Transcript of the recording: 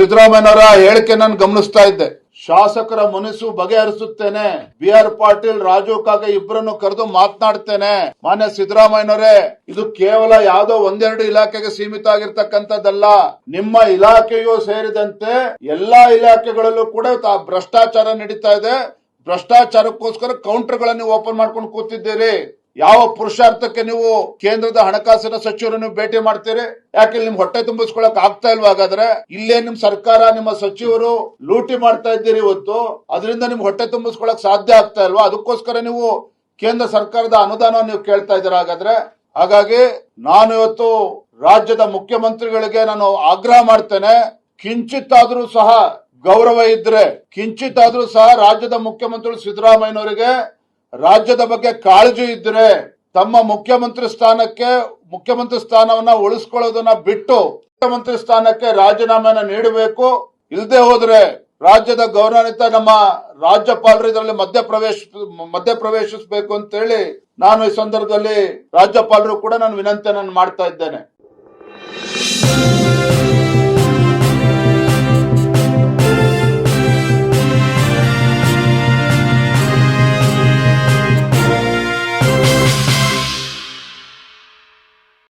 ಸಿದ್ದರಾಮಯ್ಯನವರ ಹೇಳಿಕೆ ನಾನು ಗಮನಿಸ್ತಾ ಇದ್ದೆ. ಶಾಸಕರ ಮುನಿಸು ಬಗೆಹರಿಸುತ್ತೇನೆ, BR ಪಾಟೀಲ್, ರಾಜು ಕಾಗೆ ಇಬ್ಬರನ್ನು ಕರೆದು ಮಾತನಾಡ್ತೇನೆ. ಮಾನ್ಯ ಸಿದ್ದರಾಮಯ್ಯನವರೇ, ಇದು ಕೇವಲ ಯಾವುದೋ ಒಂದೆರಡು ಇಲಾಖೆಗೆ ಸೀಮಿತ ಆಗಿರ್ತಕ್ಕಂಥದ್ದಲ್ಲ. ನಿಮ್ಮ ಇಲಾಖೆಯೂ ಸೇರಿದಂತೆ ಎಲ್ಲಾ ಇಲಾಖೆಗಳಲ್ಲೂ ಕೂಡ ಭ್ರಷ್ಟಾಚಾರ ನಡೀತಾ ಇದೆ. ಭ್ರಷ್ಟಾಚಾರಕ್ಕೋಸ್ಕರ ಕೌಂಟರ್ಗಳನ್ನು ಓಪನ್ ಮಾಡ್ಕೊಂಡು ಕೂತಿದ್ದೀರಿ. ಯಾವ ಪುರುಷಾರ್ಥಕ್ಕೆ ನೀವು ಕೇಂದ್ರದ ಹಣಕಾಸಿನ ಸಚಿವರನ್ನು ಭೇಟಿ ಮಾಡ್ತೀರಿ? ಯಾಕೆ ನಿಮ್ ಹೊಟ್ಟೆ ತುಂಬಿಸ್ಕೊಳಕ್ ಆಗ್ತಾ ಇಲ್ವಾ? ಹಾಗಾದ್ರೆ ಇಲ್ಲೇ ನಿಮ್ ಸರ್ಕಾರ, ನಿಮ್ಮ ಸಚಿವರು ಲೂಟಿ ಮಾಡ್ತಾ ಇದ್ದೀರಿ ಇವತ್ತು. ಅದರಿಂದ ನಿಮ್ ಹೊಟ್ಟೆ ತುಂಬಿಸ್ಕೊಳಕ್ ಸಾಧ್ಯ ಆಗ್ತಾ ಇಲ್ವಾ? ಅದಕ್ಕೋಸ್ಕರ ನೀವು ಕೇಂದ್ರ ಸರ್ಕಾರದ ಅನುದಾನವನ್ನು ನೀವು ಕೇಳ್ತಾ ಇದ್ದೀರಾ ಹಾಗಾಗಿ ನಾನು ಇವತ್ತು ರಾಜ್ಯದ ಮುಖ್ಯಮಂತ್ರಿಗಳಿಗೆ ನಾನು ಆಗ್ರಹ ಮಾಡ್ತೇನೆ, ಕಿಂಚಿತ್ತಾದ್ರೂ ಸಹ ಗೌರವ ಇದ್ರೆ, ಕಿಂಚಿತ್ತಾದ್ರೂ ಸಹ ರಾಜ್ಯದ ಮುಖ್ಯಮಂತ್ರಿ ಸಿದ್ದರಾಮಯ್ಯನವರಿಗೆ ರಾಜ್ಯದ ಬಗ್ಗೆ ಕಾಳಜಿ ಇದ್ರೆ ತಮ್ಮ ಮುಖ್ಯಮಂತ್ರಿ ಸ್ಥಾನವನ್ನ ಉಳಿಸ್ಕೊಳ್ಳೋದನ್ನ ಬಿಟ್ಟು ಮುಖ್ಯಮಂತ್ರಿ ಸ್ಥಾನಕ್ಕೆ ರಾಜೀನಾಮೆನ ನೀಡಬೇಕು. ಇಲ್ಲದೆ ಹೋದ್ರೆ ರಾಜ್ಯದ ಗೌರವಾನ್ವಿತ ನಮ್ಮ ರಾಜ್ಯಪಾಲರು ಇದರಲ್ಲಿ ಮಧ್ಯಪ್ರವೇಶಿಸಬೇಕು ಅಂತ ಹೇಳಿ ನಾನು ಈ ಸಂದರ್ಭದಲ್ಲಿ ರಾಜ್ಯಪಾಲರು ಕೂಡ ನಾನು ವಿನಂತಿಯನ್ನು ಮಾಡ್ತಾ ಇದ್ದೇನೆ.